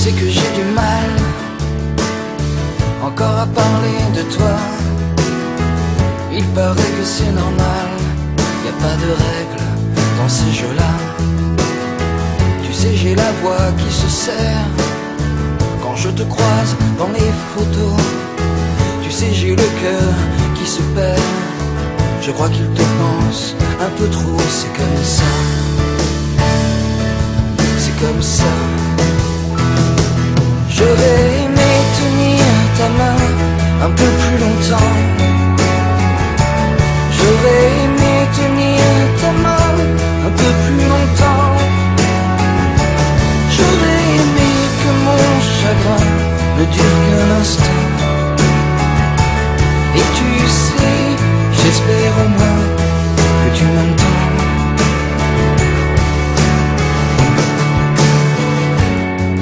sais que j'ai du mal encore à parler de toi. Il paraît que c'est normal, y a pas de règles dans ces jeux-là. Tu sais, j'ai la voix qui se serre quand je te croise dans les photos. Tu sais, j'ai le cœur qui se perd, je crois qu'il te pense un peu trop. C'est comme ça, c'est comme ça. J'aurais aimé tenir ta main un peu plus longtemps. J'aurais aimé tenir ta main un peu plus longtemps. J'aurais aimé que mon chagrin ne dure qu'un instant. Et tu sais, j'espère au moins que tu m'entends.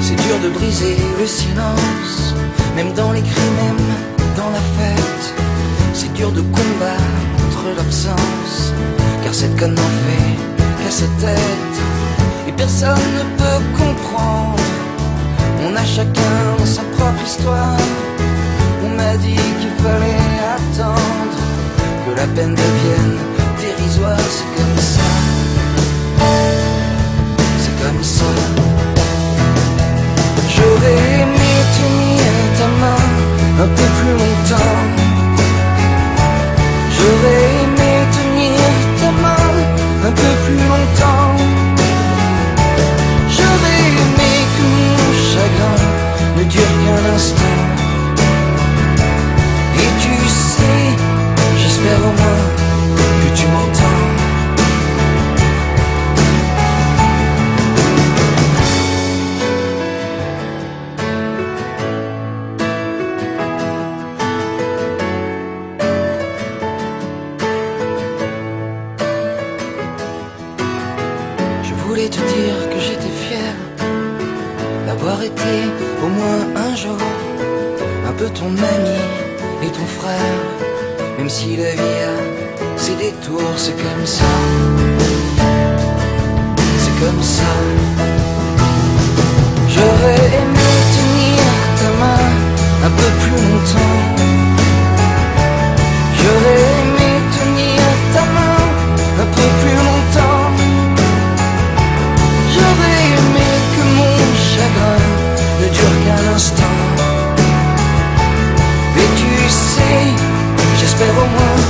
C'est dur de briser le silence, même dans les cris, même dans la fête. C'est dur de combattre l'absence, car cette conne n'en fait qu'à sa tête. Et personne ne peut comprendre, on a chacun sa propre histoire. On m'a dit qu'il fallait attendre que la peine devienne dérisoire. C'est comme ça, c'est comme ça. J'aurais aimé tenir ta main un peu plus longtemps. J'aurais aimé tenir ta main un peu plus longtemps. J'aurais aimé que mon chagrin ne dure qu'un instant. Et tu sais, j'espère au moins que tu m'entends. Je voulais te dire que j'étais fier d'avoir été au moins un jour un peu ton ami et ton frère. Même si la vie a ses détours, c'est comme ça, c'est comme ça. J'aurais aimé tenir ta main un peu plus longtemps. J'aurais aimé tenir ta main un peu plus longtemps. J'aurais aimé que mon chagrin ne dure qu'un instant. Et tu sais, j'espère au moins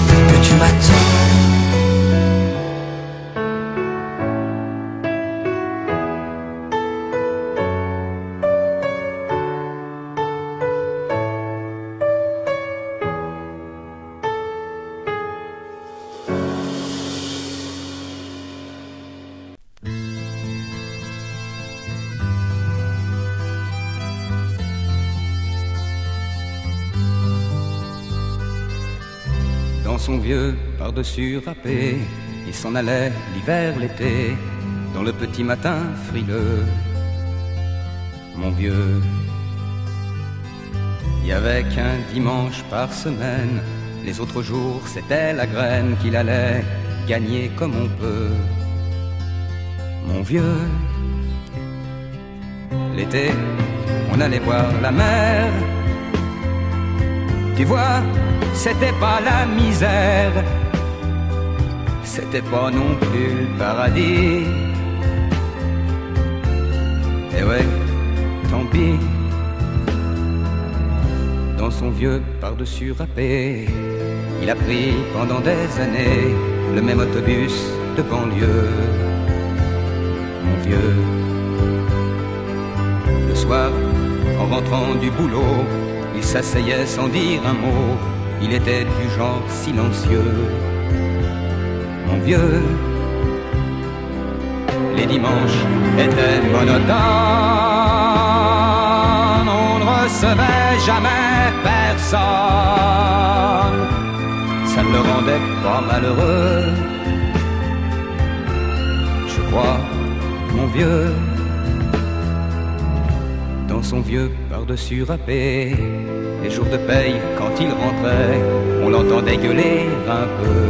que tu m'attends. Dans son vieux par-dessus râpé, il s'en allait l'hiver, l'été, dans le petit matin frileux. Mon vieux, il y avait qu'un dimanche par semaine, les autres jours c'était la graine qu'il allait gagner comme on peut. Mon vieux, l'été, on allait voir la mer. Tu vois, c'était pas la misère, c'était pas non plus le paradis. Et ouais, tant pis. Dans son vieux par-dessus râpé, il a pris pendant des années le même autobus de banlieue. Mon vieux, le soir, en rentrant du boulot, il s'asseyait sans dire un mot. Il était du genre silencieux. Mon vieux, les dimanches étaient monotones. On ne recevait jamais personne. Ça ne le rendait pas malheureux. Je crois, mon vieux, dans son vieux par-dessus râpé, les jours de paye, quand il rentrait, on l'entendait gueuler un peu.